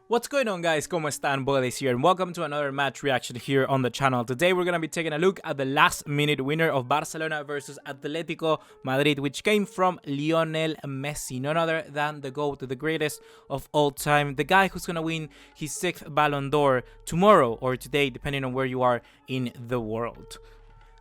What's going on, guys? ¿Cómo están? BugaLuis here, and welcome to another match reaction here on the channel. Today we're going to be taking a look at the last minute winner of Barcelona versus Atletico Madrid, which came from Lionel Messi, none other than the GOAT, the greatest of all time, the guy who's going to win his 6th Ballon d'Or tomorrow or today, depending on where you are in the world.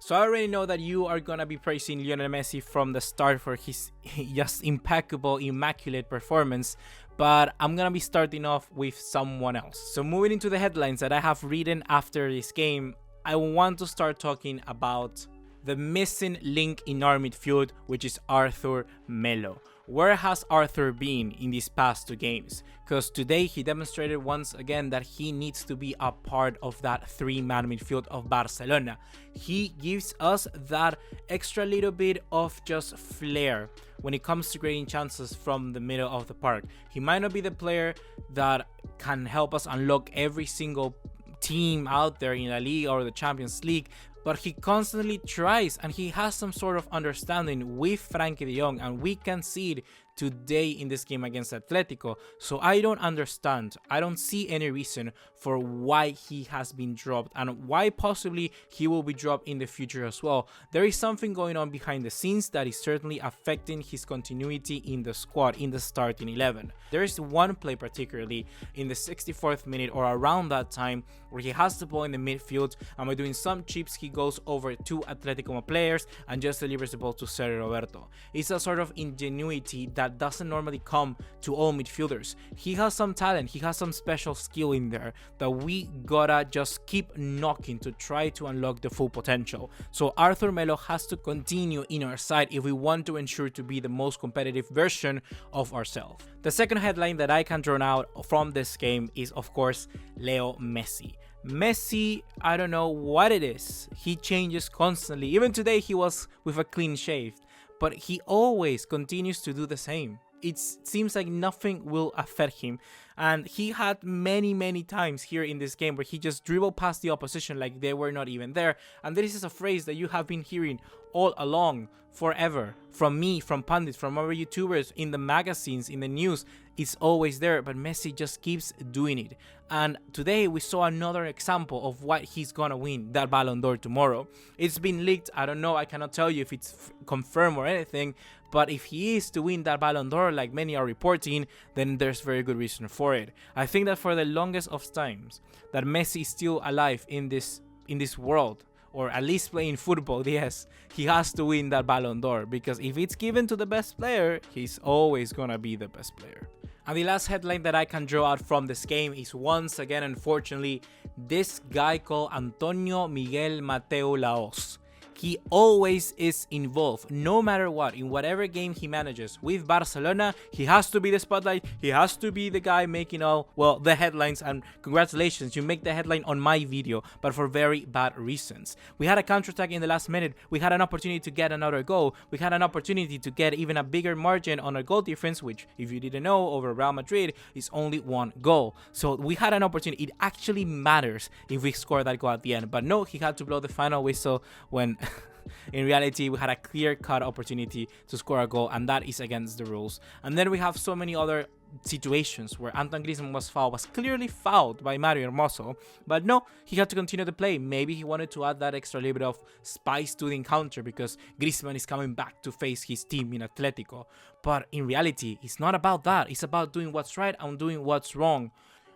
So I already know that you are going to be praising Lionel Messi from the start for his just impeccable, immaculate performance, but I'm going to be starting off with someone else. So moving into the headlines that I have written after this game, I want to start talking about the missing link in our midfield, which is Arthur Melo. Where has Arthur been in these past 2 games? Because today he demonstrated once again that he needs to be a part of that 3-man midfield of Barcelona. He gives us that extra little bit of just flair when it comes to creating chances from the middle of the park. He might not be the player that can help us unlock every single team out there in La Liga or the Champions League, but he constantly tries, and he has some sort of understanding with Frankie de Jong, and we can see it today in this game against Atletico. So I don't understand, I don't see any reason for why he has been dropped and why possibly he will be dropped in the future as well. There is something going on behind the scenes that is certainly affecting his continuity in the squad, in the starting 11. There is one play particularly in the 64th minute or around that time where he has the ball in the midfield, and by doing some chips he goes over 2 Atletico players and just delivers the ball to Sergio Roberto. It's a sort of ingenuity that doesn't normally come to all midfielders. He has some talent, he has some special skill in there that we gotta just keep knocking to try to unlock the full potential. So Arthur Melo has to continue in our side if we want to ensure to be the most competitive version of ourselves. The second headline that I can draw out from this game is, of course, Leo Messi. Messi, I don't know what it is. He changes constantly. Even today he was with a clean shave, but he always continues to do the same. It seems like nothing will affect him, and he had many times here in this game where he just dribbled past the opposition like they were not even there. And this is a phrase that you have been hearing all along, forever, from me, from pundits, from other YouTubers, in the magazines, in the news. It's always there, but Messi just keeps doing it. And today we saw another example of what he's gonna win that Ballon d'Or tomorrow. It's been leaked, I don't know, I cannot tell you if it's confirmed or anything, but if he is to win that Ballon d'Or like many are reporting, then there's very good reason for it. I think that for the longest of times that Messi is still alive in this world, or at least playing football, yes, he has to win that Ballon d'Or, because if it's given to the best player, he's always gonna be the best player. And the last headline that I can draw out from this game is, once again, unfortunately, this guy called Antonio Miguel Mateo Laos. He always is involved, no matter what, in whatever game he manages. With Barcelona, he has to be the spotlight, he has to be the guy making the headlines, and congratulations, you make the headline on my video, but for very bad reasons. We had a counter-attack in the last minute, we had an opportunity to get another goal, we had an opportunity to get even a bigger margin on our goal difference, which, if you didn't know, over Real Madrid is only 1 goal. So we had an opportunity, it actually matters if we score that goal at the end, but no, he had to blow the final whistle when in reality we had a clear-cut opportunity to score a goal, and that is against the rules. And then we have so many other situations where Antoine Griezmann was clearly fouled by Mario Hermoso, but no, he had to continue to play. Maybe he wanted to add that extra little bit of spice to the encounter because Griezmann is coming back to face his team in Atletico. But in reality, it's not about that. It's about doing what's right and doing what's wrong.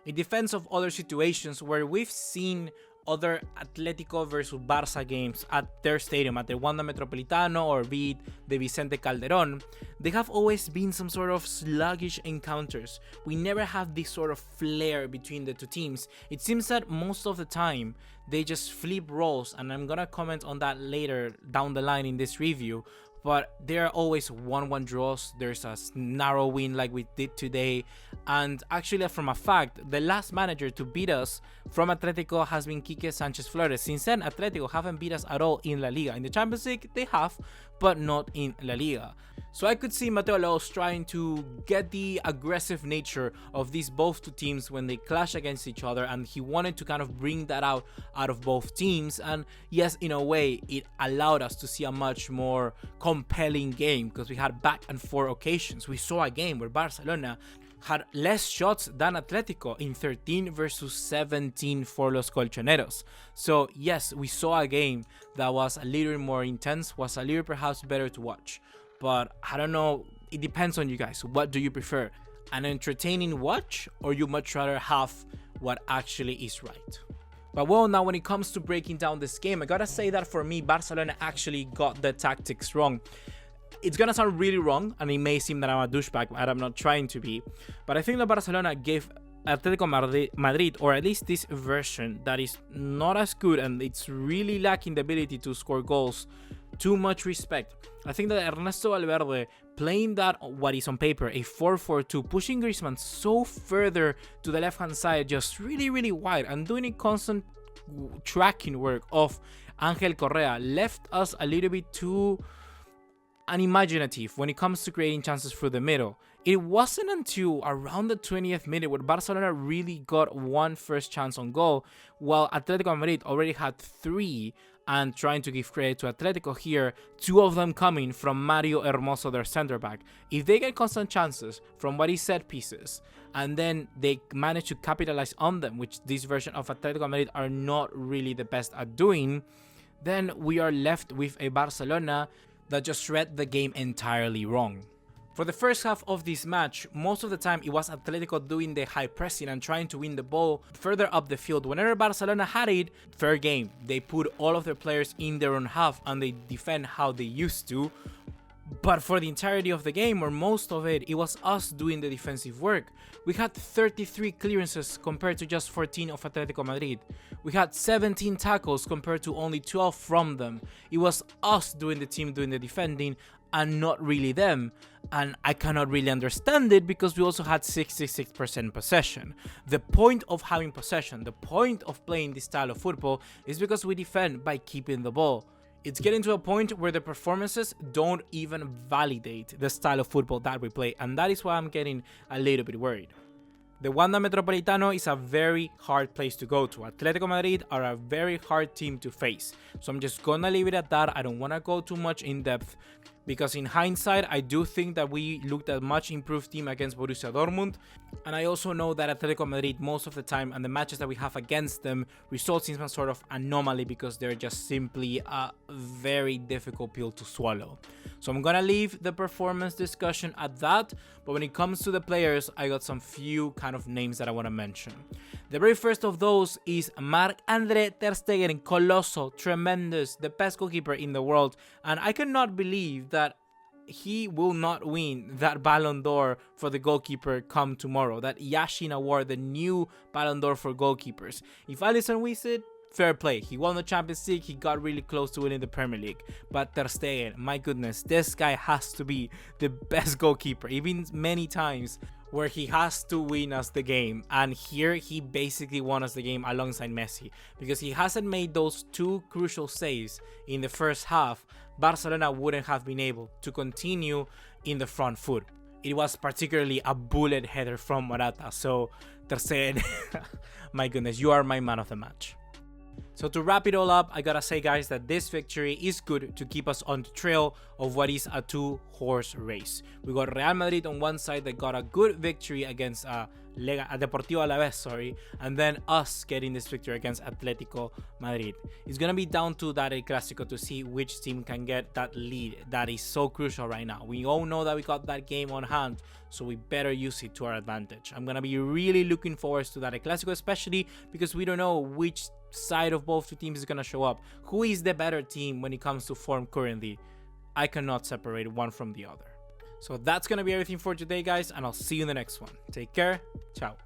In defense of other situations where we've seen other Atletico versus Barça games at their stadium, at the Wanda Metropolitano or be it the Vicente Calderón, they have always been some sort of sluggish encounters. We never have this sort of flair between the 2 teams. It seems that most of the time they just flip roles, and I'm gonna comment on that later down the line in this review. But there are always 1-1 draws, there's a narrow win like we did today, and actually from a fact, the last manager to beat us from Atletico has been Quique Sanchez Flores. Since then, Atletico haven't beat us at all in La Liga. In the Champions League, they have, but not in La Liga. So I could see Mateo Laos trying to get the aggressive nature of these both 2 teams when they clash against each other, and he wanted to kind of bring that out of both teams. And yes, in a way, it allowed us to see a much more compelling game because we had back and forth occasions. We saw a game where Barcelona had less shots than Atletico in 13 versus 17 for los Colchoneros. So yes, we saw a game that was a little more intense, was a little perhaps better to watch. But I don't know, it depends on you guys. What do you prefer? An entertaining watch, or you much rather have what actually is right? But well, now when it comes to breaking down this game, I gotta say that for me, Barcelona actually got the tactics wrong. It's gonna sound really wrong, and it may seem that I'm a douchebag, but I'm not trying to be. But I think that Barcelona gave Atletico Madrid, or at least this version that is not as good and it's really lacking the ability to score goals, too much respect. I think that Ernesto Valverde playing that, what is on paper, a 4-4-2, pushing Griezmann so further to the left-hand side, just really wide, and doing a constant tracking work of Angel Correa left us a little bit too unimaginative when it comes to creating chances through the middle. It wasn't until around the 20th minute where Barcelona really got one first chance on goal, while Atletico Madrid already had 3, and trying to give credit to Atletico here, 2 of them coming from Mario Hermoso, their center back. If they get constant chances from what is set pieces, and then they manage to capitalize on them, which this version of Atletico Madrid are not really the best at doing, then we are left with a Barcelona that just read the game entirely wrong. For the first half of this match, most of the time it was Atletico doing the high pressing and trying to win the ball further up the field. Whenever Barcelona had it, fair game. They put all of their players in their own half and they defend how they used to. But for the entirety of the game, or most of it, it was us doing the defensive work. We had 33 clearances compared to just 14 of Atletico Madrid. We had 17 tackles compared to only 12 from them. It was us doing the team doing the defending and not really them. And I cannot really understand it because we also had 66% possession. The point of having possession, the point of playing this style of football is because we defend by keeping the ball. It's getting to a point where the performances don't even validate the style of football that we play, and that is why I'm getting a little bit worried. The Wanda Metropolitano is a very hard place to go to. Atletico Madrid are a very hard team to face. So I'm just gonna leave it at that. I don't wanna go too much in depth because in hindsight, I do think that we looked at a much improved team against Borussia Dortmund. And I also know that Atletico Madrid most of the time and the matches that we have against them results in some sort of anomaly because they're just simply a very difficult pill to swallow. So I'm gonna leave the performance discussion at that, but when it comes to the players, I got some few kind of names that I want to mention. The very first of those is Marc-André ter Stegen, colossal, tremendous, the best goalkeeper in the world, and I cannot believe that he will not win that Ballon d'Or for the goalkeeper come tomorrow, that Yashin Award, the new Ballon d'Or for goalkeepers. If Alisson wins it, fair play. He won the Champions League, he got really close to winning the Premier League. But ter Stegen, my goodness, this guy has to be the best goalkeeper, even many times where he has to win us the game. And here he basically won us the game alongside Messi. Because he hasn't made those 2 crucial saves in the first half, Barcelona wouldn't have been able to continue in the front foot. It was particularly a bullet header from Morata. So ter Stegen, my goodness, you are my man of the match. So to wrap it all up, I gotta say guys that this victory is good to keep us on the trail of what is a 2-horse race. We got Real Madrid on one side that got a good victory against Deportivo Alavés, and then us getting this victory against Atletico Madrid. It's gonna be down to that El Clásico to see which team can get that lead that is so crucial right now. We all know that we got that game on hand, so we better use it to our advantage. I'm gonna be really looking forward to that El Clásico, especially because we don't know which side of both 2 teams is gonna show up. Who is the better team when it comes to form currently? I cannot separate one from the other. So that's gonna be everything for today guys, and I'll see you in the next one. Take care, ciao.